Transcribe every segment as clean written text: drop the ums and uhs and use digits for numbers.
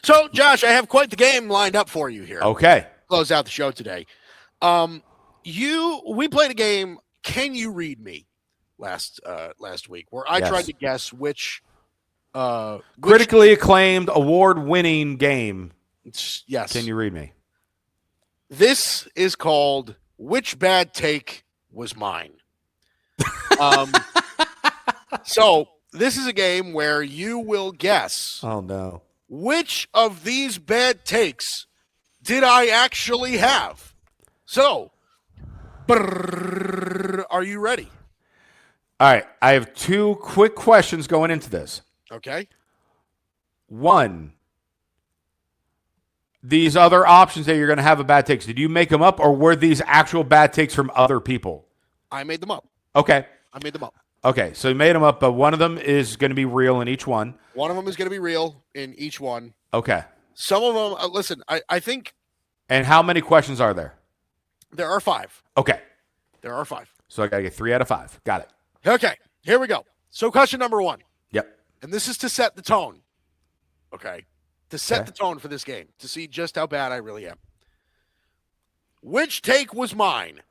So, Josh, I have quite the game lined up for you here. Okay. Close out the show today. We played a game, Can You Read Me, last week, where I tried to guess which critically acclaimed, award-winning game. Yes. Can you read me? This is called Which Bad Take Was Mine? So this is a game where you will guess. Oh, no. Which of these bad takes did I actually have? So, are you ready? All right. I have two quick questions going into this. Okay. One, these other options that you're going to have of bad takes, did you make them up or were these actual bad takes from other people? I made them up. Okay. I made them up. Okay. So you made them up, but one of them is going to be real in each one. One of them is going to be real in each one. Okay. Some of them, listen, I think. And how many questions are there? There are 5. Okay. There are 5. So I got to get 3 out of 5. Got it. Okay. Here we go. So question number 1. Yep. And this is to set the tone. Okay. To set the tone for this game, to see just how bad I really am. Which take was mine?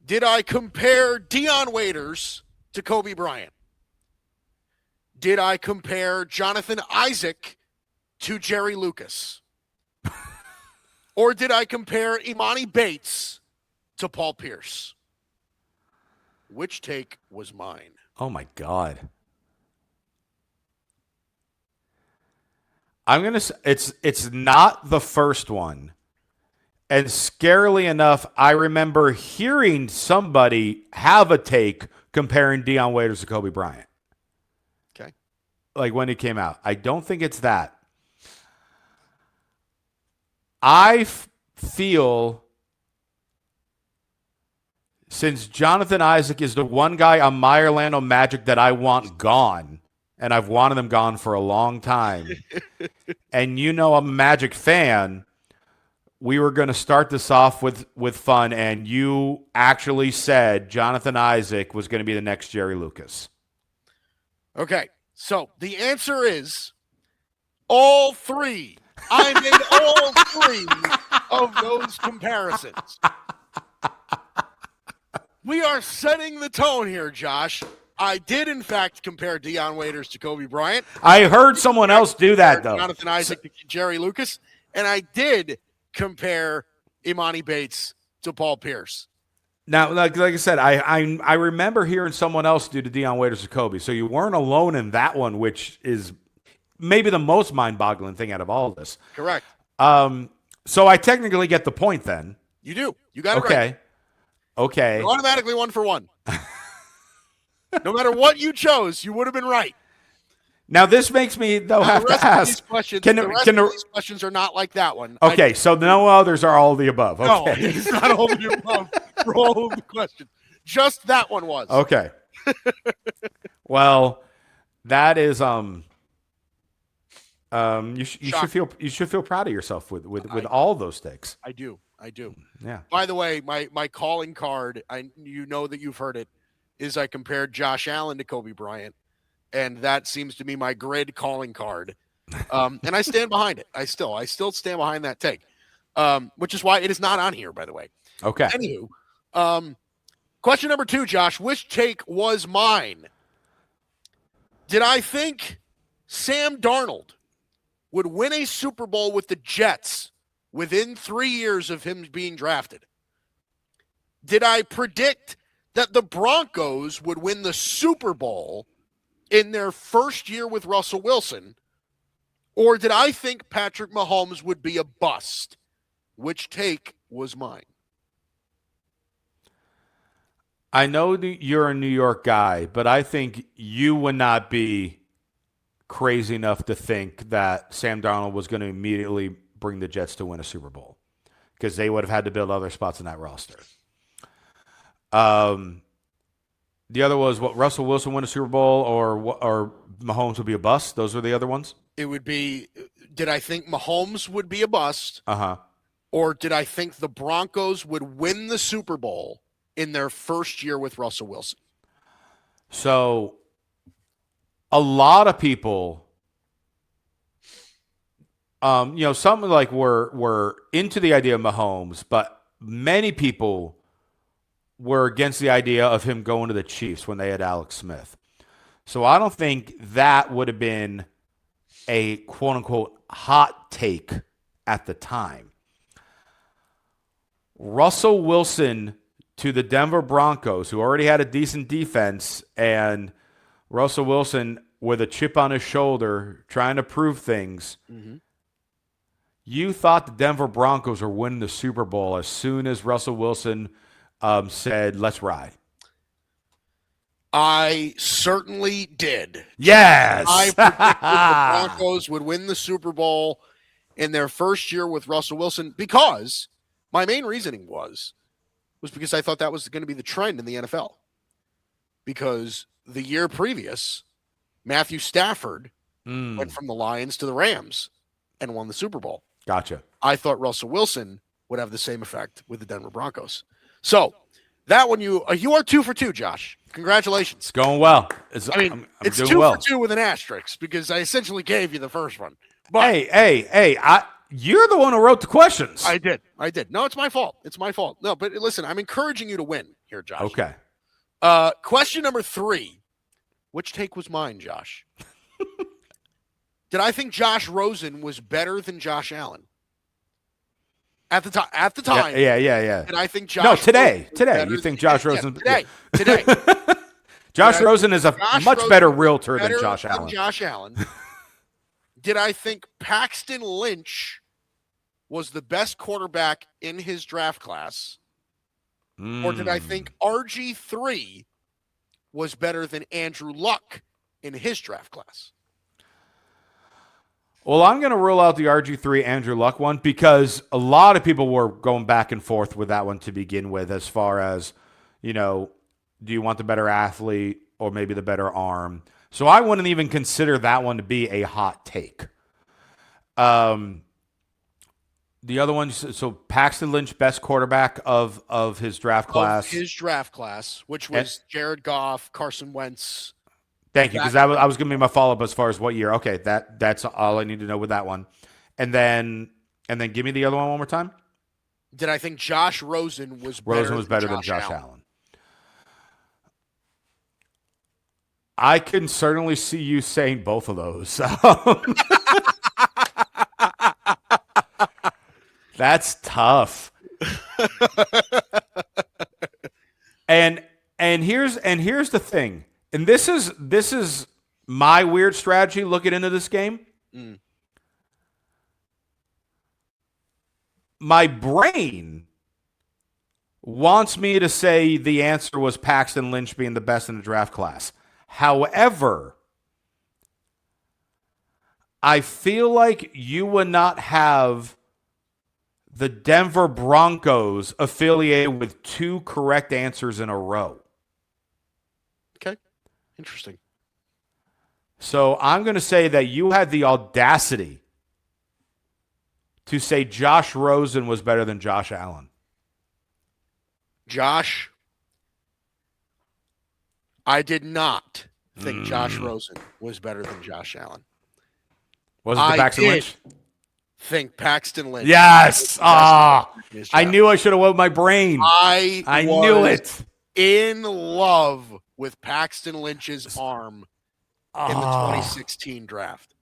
Did I compare Dion Waiters to Kobe Bryant? Did I compare Jonathan Isaac to Jerry Lucas? Or did I compare Imani Bates to Paul Pierce? Which take was mine? Oh, my God. I'm going to say it's not the first one. And scarily enough, I remember hearing somebody have a take comparing Dion Waiters to Kobe Bryant. Okay. Like when it came out. I don't think it's that. I feel since Jonathan Isaac is the one guy on my Orlando Magic that I want gone, and I've wanted him gone for a long time, and you know I'm a Magic fan, we were going to start this off with fun, and you actually said Jonathan Isaac was going to be the next Jerry Lucas. Okay, so the answer is all 3. I made all 3 of those comparisons. We are setting the tone here, Josh. I did, in fact, compare Dion Waiters to Kobe Bryant. I heard someone else do that, though. Jonathan Isaac to Jerry Lucas. And I did compare Imani Bates to Paul Pierce. Now, like I said, I remember hearing someone else do to Dion Waiters to Kobe. So you weren't alone in that one, which is maybe the most mind-boggling thing out of all of this. Correct. So I technically get the point then. You do. You got it right. Okay. You're automatically 1 for 1. No matter what you chose, you would have been right. Now this makes me though have to ask. These questions are not like that one. Okay, so no others are all of the above. Okay. No, it's not all of the above for all of the questions. Just that one was. Okay. Well, that is you should feel proud of yourself with all those takes. I do. Yeah. By the way, my calling card, you know that you've heard it, is I compared Josh Allen to Kobe Bryant, and that seems to be my GRYD calling card. And I stand behind it. I still stand behind that take, which is why it is not on here, by the way. Okay. Anywho, question number 2, Josh, which take was mine? Did I think Sam Darnold would win a Super Bowl with the Jets within 3 years of him being drafted? Did I predict that the Broncos would win the Super Bowl in their first year with Russell Wilson? Or did I think Patrick Mahomes would be a bust? Which take was mine? I know that you're a New York guy, but I think you would not be crazy enough to think that Sam Darnold was going to immediately bring the Jets to win a Super Bowl because they would have had to build other spots in that roster. The other was what, Russell Wilson win a Super Bowl or Mahomes would be a bust? Those were the other ones? It would be, did I think Mahomes would be a bust? Uh-huh. Or did I think the Broncos would win the Super Bowl in their first year with Russell Wilson? So a lot of people some like were into the idea of Mahomes, but many people were against the idea of him going to the Chiefs when they had Alex Smith. So I don't think that would have been a quote unquote hot take at the time. Russell Wilson to the Denver Broncos, who already had a decent defense, and Russell Wilson with a chip on his shoulder trying to prove things. Mm-hmm. You thought the Denver Broncos were winning the Super Bowl as soon as Russell Wilson said, "Let's ride." I certainly did. Yes. I predicted the Broncos would win the Super Bowl in their first year with Russell Wilson because my main reasoning was because I thought that was going to be the trend in the NFL. Because the year previous, Matthew Stafford went from the Lions to the Rams and won the Super Bowl. Gotcha. I thought Russell Wilson would have the same effect with the Denver Broncos. So that one, you are 2 for 2, Josh. Congratulations. It's going well. It's doing 2 well. for 2 with an asterisk because I essentially gave you the first one. But hey, you're the one who wrote the questions. I did. No, it's my fault. No, but listen, I'm encouraging you to win here, Josh. Okay. Question number 3. Which take was mine, Josh? Did I think Josh Rosen was better than Josh Allen? At the time. Yeah. Did I think Josh No, today. Rosen You think Josh Rosen? Today. Josh Rosen is a much better realtor than Josh Allen. Did I think Paxton Lynch was the best quarterback in his draft class? Or did I think RG3 was better than Andrew Luck in his draft class? Well, I'm going to rule out the RG3 Andrew Luck one because a lot of people were going back and forth with that one to begin with as far as, do you want the better athlete or maybe the better arm? So I wouldn't even consider that one to be a hot take. The other one, so Paxton Lynch, best quarterback of his draft class. Of his draft class, which was Jared Goff, Carson Wentz. Thank you, because I was going to be my follow-up as far as what year. Okay, that's all I need to know with that one. And then give me the other one more time. Did I think Josh Rosen was better than Josh Allen? I can certainly see you saying both of those. That's tough. and here's the thing. And this is my weird strategy looking into this game. My brain wants me to say the answer was Paxton Lynch being the best in the draft class. However, I feel like you would not have the Denver Broncos affiliated with 2 correct answers in a row. Okay. Interesting. So I'm going to say that you had the audacity to say Josh Rosen was better than Josh Allen. Josh, I did not think Josh Rosen was better than Josh Allen. Was it the Paxton Lynch? Think Paxton Lynch. Yes. I knew I should have went with my brain. I knew it. In love with Paxton Lynch's arm in the 2016 draft.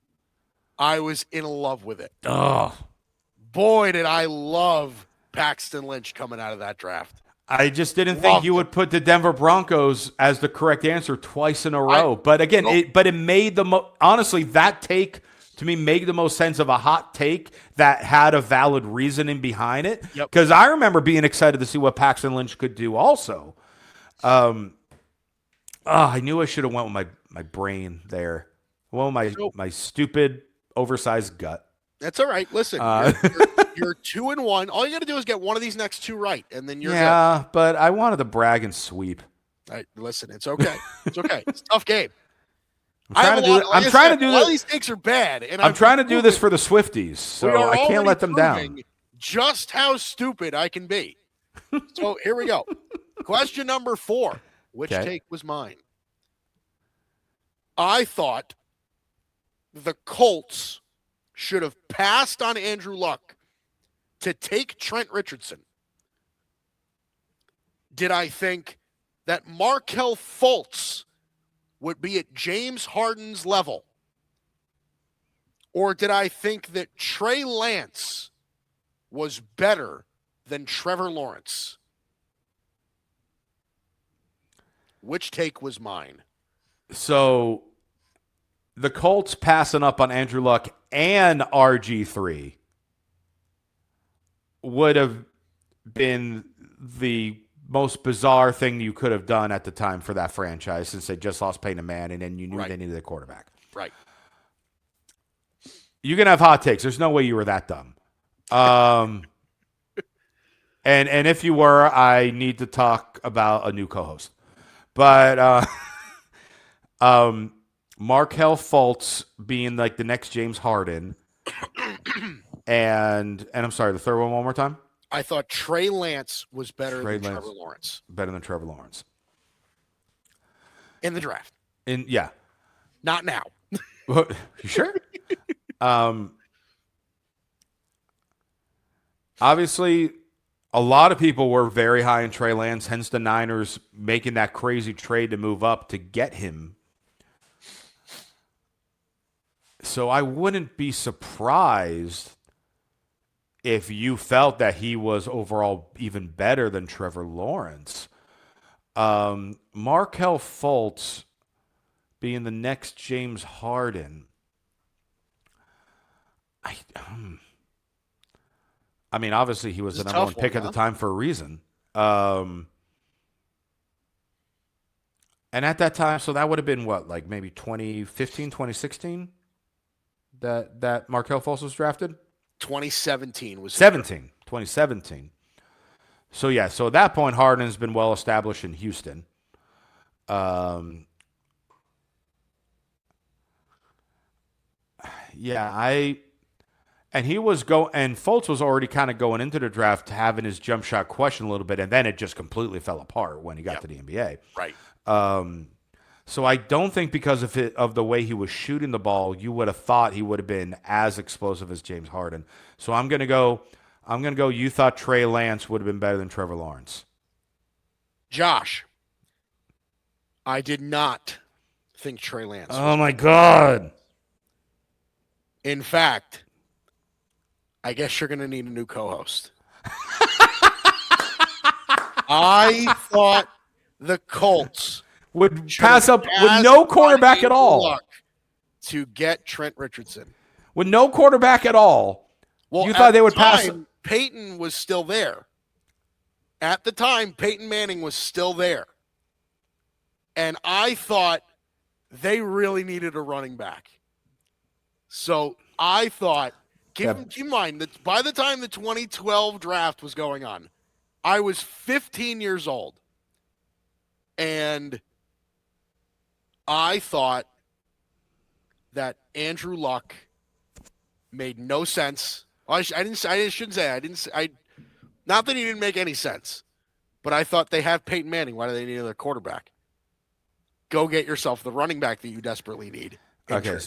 I was in love with it. Boy, did I love Paxton Lynch coming out of that draft. I just didn't think you would put the Denver Broncos as the correct answer twice in a row. But again, it made honestly, that take to me made the most sense of a hot take that had a valid reasoning behind it. Because I remember being excited to see what Paxton Lynch could do also. I knew I should have went with my brain there. Well, my stupid, oversized gut. That's all right. Listen, you're 2-1. All you got to do is get one of these next 2 right, and then you're good. But I wanted to brag and sweep. Listen, it's okay. It's okay. It's a tough game. I'm trying to do all these takes are bad, and I'm trying to do this for the Swifties, so I can't let them down. Just how stupid I can be. So here we go. Question number 4. Which take was mine? I thought the Colts should have passed on Andrew Luck to take Trent Richardson? Did I think that Markelle Fultz would be at James Harden's level? Or did I think that Trey Lance was better than Trevor Lawrence? Which take was mine? So the Colts passing up on Andrew Luck and RG3 would have been the most bizarre thing you could have done at the time for that franchise, since they just lost Peyton Manning and you knew they needed a quarterback. Right. You can have hot takes. There's no way you were that dumb. And if you were, I need to talk about a new co-host. But Markelle Fultz being like the next James Harden, and I'm sorry, the third one more time. I thought Trey Lance was better than Trevor Lawrence. Better than Trevor Lawrence in the draft. Yeah, not now. You sure? Obviously, a lot of people were very high in Trey Lance, hence the Niners making that crazy trade to move up to get him. So I wouldn't be surprised if you felt that he was overall even better than Trevor Lawrence. Markelle Fultz being the next James Harden. I mean, obviously he was the number one pick at the time for a reason. And at that time, so that would have been what, like maybe 2015, 2016 that Markelle Fultz was drafted? 2017 was 2017. So yeah, so at that point, Harden's been well established in Houston. And Fultz was already kind of going into the draft having his jump shot questioned a little bit, and then it just completely fell apart when he got to the NBA. Right. So I don't think because of the way he was shooting the ball, you would have thought he would have been as explosive as James Harden. So I'm gonna go. You thought Trey Lance would have been better than Trevor Lawrence. Josh, I did not think Trey Lance. Oh my God. In fact, I guess you're going to need a new co-host. I thought the Colts would pass up with no quarterback at all to get Trent Richardson. With no quarterback at all. Well, you thought they would pass. Peyton was still there. At the time, Peyton Manning was still there. And I thought they really needed a running back. So I thought, keep in mind that by the time the 2012 draft was going on, I was 15 years old. And I thought that Andrew Luck made no sense. Well, not that he didn't make any sense, but I thought they have Peyton Manning. Why do they need another quarterback? Go get yourself the running back that you desperately need. Okay,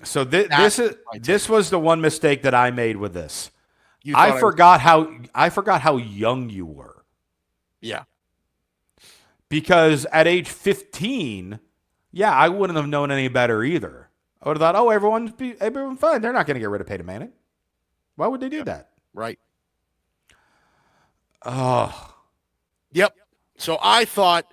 so this was the one mistake that I made with this. I forgot how young you were. Yeah. Because at age 15, I wouldn't have known any better either. I would have thought, everyone's fine. They're not going to get rid of Peyton Manning. Why would they do that? Right. Oh. Yep. So I thought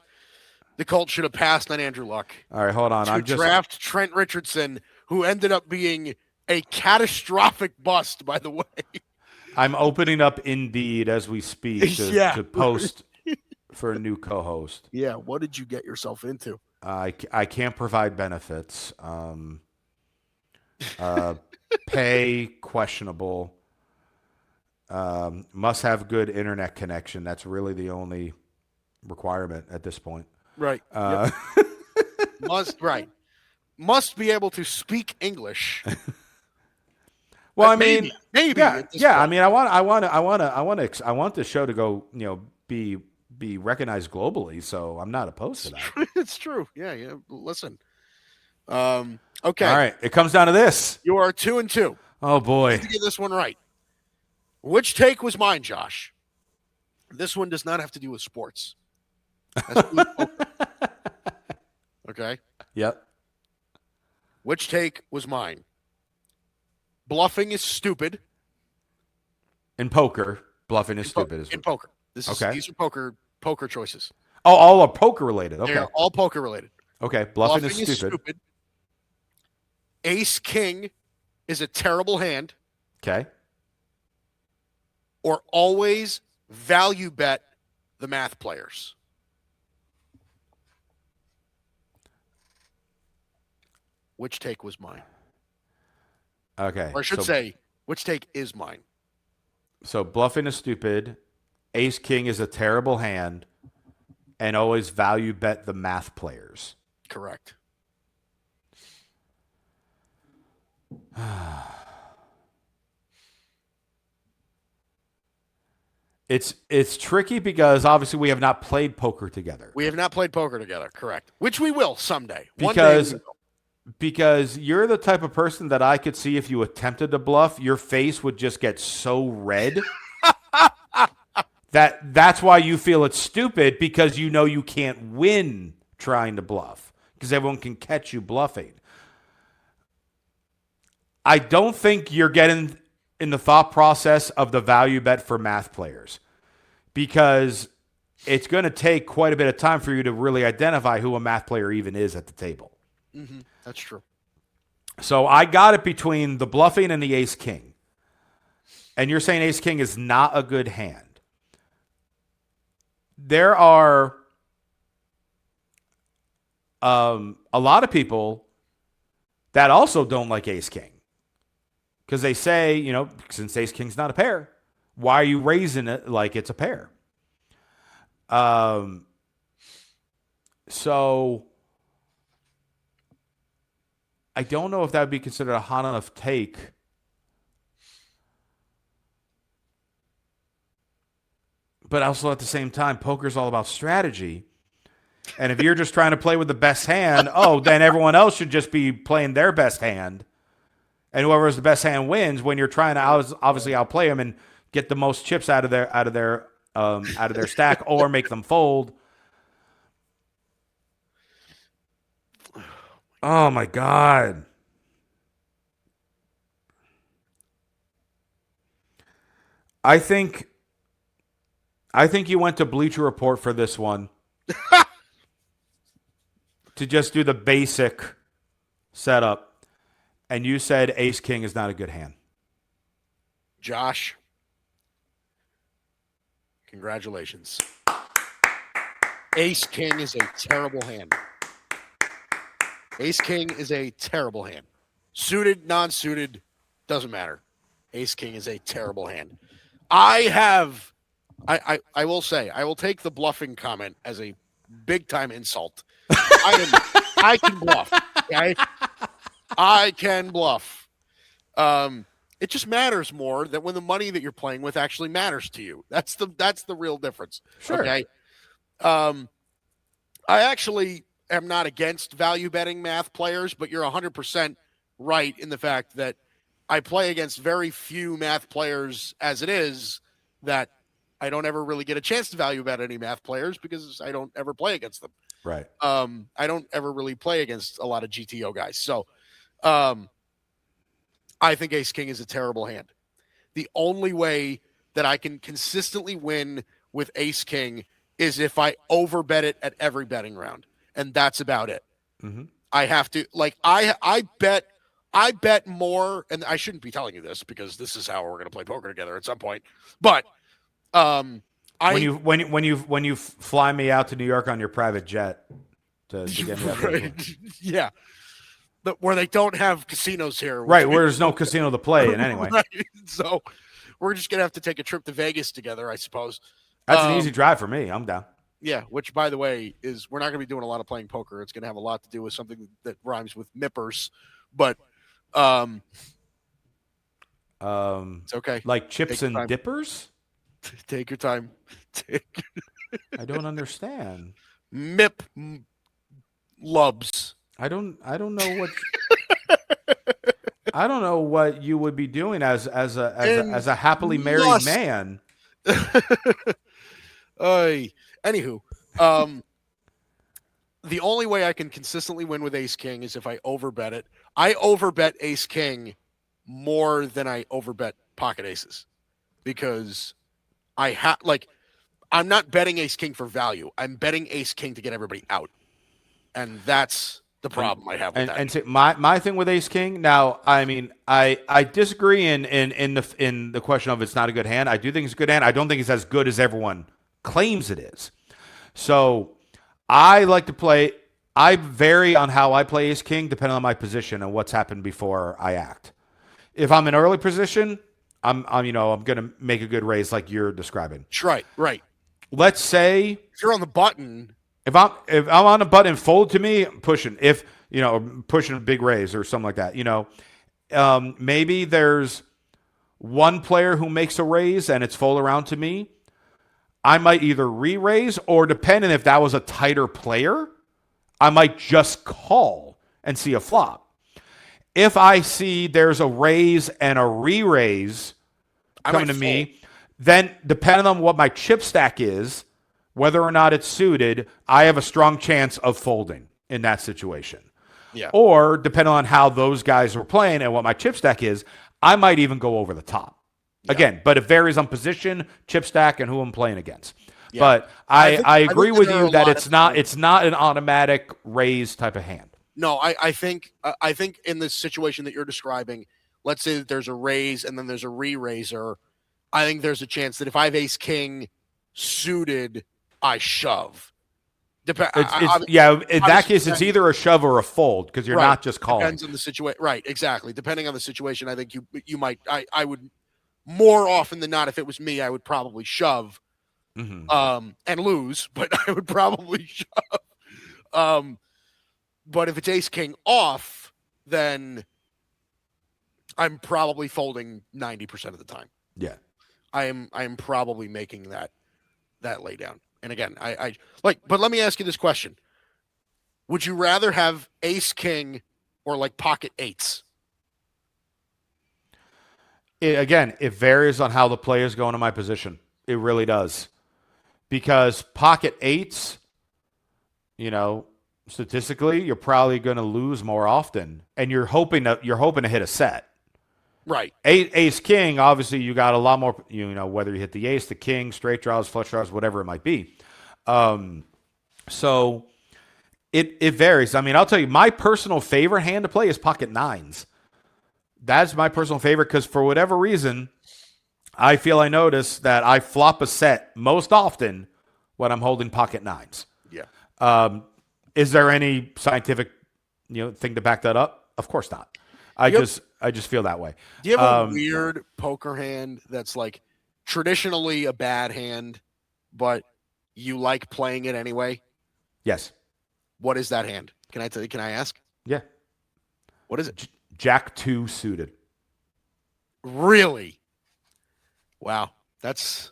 the Colts should have passed on Andrew Luck. All right, hold on. To draft Trent Richardson, who ended up being a catastrophic bust, by the way. I'm opening up Indeed as we speak to post for a new co-host. Yeah, what did you get yourself into? I can't provide benefits. Pay questionable. Must have good internet connection. That's really the only requirement at this point. Right. Must be able to speak English. Well, I mean, maybe. Yeah. I mean, I want this show to go, be recognized globally. So I'm not opposed to that. It's true. Yeah. Listen. Okay. All right. It comes down to this. You are 2-2. Oh boy. To get this one right. Which take was mine, Josh? This one does not have to do with sports. Has to do with poker. Okay. Yep. Which take was mine? Bluffing is stupid. In poker, bluffing is stupid. In poker. These are poker choices. Oh, all are poker related. Okay. They're all poker related. Okay. Bluffing is stupid. Ace King is a terrible hand. Okay. Or always value bet the math players. Which take was mine? Okay. Or I should say, which take is mine? So bluffing is stupid. Ace King is a terrible hand. And always value bet the math players. Correct. It's tricky because obviously we have not played poker together. We have not played poker together, correct. Which we will someday. Because you're the type of person that I could see if you attempted to bluff, your face would just get so red. That's why you feel it's stupid, because you know you can't win trying to bluff because everyone can catch you bluffing. I don't think you're getting in the thought process of the value bet for math players, because it's going to take quite a bit of time for you to really identify who a math player even is at the table. Mm-hmm. That's true. So I got it between the bluffing and the Ace King. And you're saying Ace King is not a good hand. There are a lot of people that also don't like Ace King, because they say, since Ace King's not a pair, why are you raising it like it's a pair? So I don't know if that would be considered a hot enough take. But also at the same time, poker's all about strategy. And if you're just trying to play with the best hand, then everyone else should just be playing their best hand. And whoever has the best hand wins, when you're trying to obviously outplay them and get the most chips out of their stack or make them fold. Oh my God. I think you went to Bleacher Report for this one to just do the basic setup, and you said Ace King is not a good hand. Josh, congratulations. Ace King is a terrible hand. Ace King is a terrible hand. Suited, non-suited, doesn't matter. Ace King is a terrible hand. I will say, I will take the bluffing comment as a big-time insult. I can bluff. Okay? I can bluff. It just matters more that when the money that you're playing with actually matters to you. That's the real difference. Sure. Okay. I actually am not against value betting math players, but you're 100% right in the fact that I play against very few math players as it is, that I don't ever really get a chance to value bet any math players because I don't ever play against them. Right. I don't ever really play against a lot of GTO guys. So I think Ace King is a terrible hand. The only way that I can consistently win with Ace King is if I overbet it at every betting round. And that's about it. Mm-hmm. I have to, I bet more, and I shouldn't be telling you this because this is how we're going to play poker together at some point. But when you fly me out to New York on your private jet to get me right. Yeah. But where they don't have casinos here. Right, where there's no casino to play in anyway. Right. So we're just going to have to take a trip to Vegas together, I suppose. That's an easy drive for me. I'm down. Yeah, which, by the way, is we're not going to be doing a lot of playing poker. It's going to have a lot to do with something that rhymes with mippers. But it's okay. Like chips and dippers? Take your time. I don't understand. Mip lubs. I don't know what I don't know what you would be doing as And a happily married lust. man. Anywho, um, the only way I can consistently win with Ace King is if I overbet it. I overbet Ace King more than I overbet pocket aces because I'm not betting Ace King for value. I'm betting Ace King to get everybody out, and that's the problem I have with that. And so my thing with Ace King now, I mean, I disagree in the question of it's not a good hand. I do think it's a good hand. I don't think it's as good as everyone claims it is. So I like to play. I vary on how I play Ace King depending on my position and what's happened before I act. If I'm in early position, I'm gonna make a good raise like you're describing. Right. Let's say If you're on the button, if I'm on a button fold to me, I'm pushing. If pushing a big raise or something like that. Maybe there's one player who makes a raise and it's fold around to me. I might either re-raise or, depending if that was a tighter player, I might just call and see a flop. If I see there's a raise and a re-raise coming to me, then depending on what my chip stack is, whether or not it's suited, I have a strong chance of folding in that situation. Yeah. Or depending on how those guys are playing and what my chip stack is, I might even go over the top. Yeah. Again, but it varies on position, chip stack, and who I'm playing against. Yeah. But I agree with you that it's not an automatic raise type of hand. No, I think in this situation that you're describing, let's say that there's a raise and then there's a re-raiser. I think there's a chance that if I have Ace King suited, I shove. In that case, it's either a shove or a fold because you're not just calling. Depends on the situation. Right, exactly. Depending on the situation, I think you might. I would more often than not, if it was me, I would probably shove, and lose, but I would probably shove. But if it's Ace King off, then I'm probably folding 90% of the time. Yeah, I am probably making that lay down. And again, but let me ask you this question. Would you rather have Ace King or like pocket eights? It varies on how the players go into my position. It really does. Because pocket eights, statistically, you're probably going to lose more often. And you're hoping to hit a set. Right. Ace King, obviously, you got a lot more, whether you hit the ace, the king, straight draws, flush draws, whatever it might be. So it varies. I mean, I'll tell you, my personal favorite hand to play is pocket nines. That's my personal favorite because for whatever reason, I feel I notice that I flop a set most often when I'm holding pocket nines. Yeah. Is there any scientific, thing to back that up? Of course not. I just feel that way. Do you have a weird poker hand that's like traditionally a bad hand, but you like playing it anyway? Yes. What is that hand? Can I tell you? Can I ask? Yeah. What is it? Jack 2 suited. Really? Wow. That's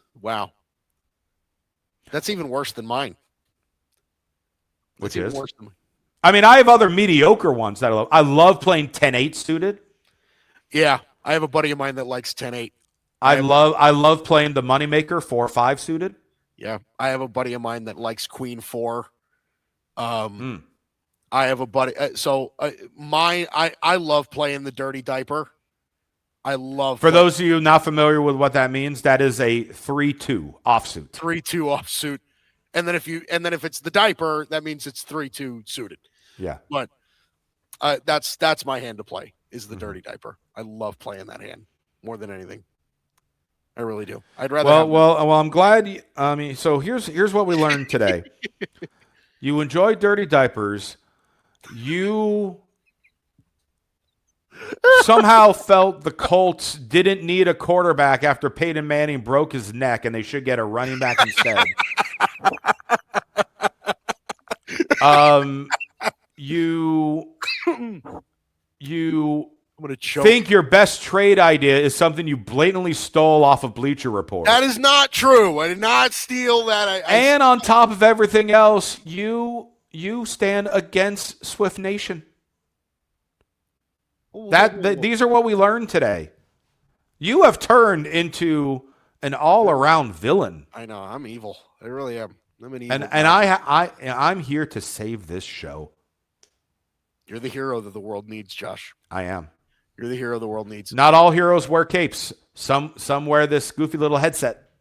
even worse than mine. Which is? Worse than mine. I mean, I have other mediocre ones that I love. I love playing 10-8 suited. Yeah, I have a buddy of mine that likes 10-8. I love playing the moneymaker 4-5 suited. Yeah, I have a buddy of mine that likes Queen 4. I have a buddy. I love playing the dirty diaper. I love. For those of you not familiar with what that means, that is a 3-2 offsuit. 3-2 offsuit, and then if it's the diaper, that means it's 3-2 suited. Yeah, but that's my hand to play is the dirty diaper. I love playing that hand more than anything. I really do. I'd rather. Well. I'm glad. So here's what we learned today. You enjoy dirty diapers. You somehow felt the Colts didn't need a quarterback after Peyton Manning broke his neck, and they should get a running back instead. You think your best trade idea is something you blatantly stole off of Bleacher Report. That is not true. I did not steal that. And on top of everything else, you stand against Swift Nation. These are what we learned today. You have turned into an all-around villain. I know. I'm evil. I really am. I'm an evil. And I'm here to save this show. You're the hero that the world needs, Josh. I am. You're the hero the world needs. Not all heroes wear capes. Some wear this goofy little headset.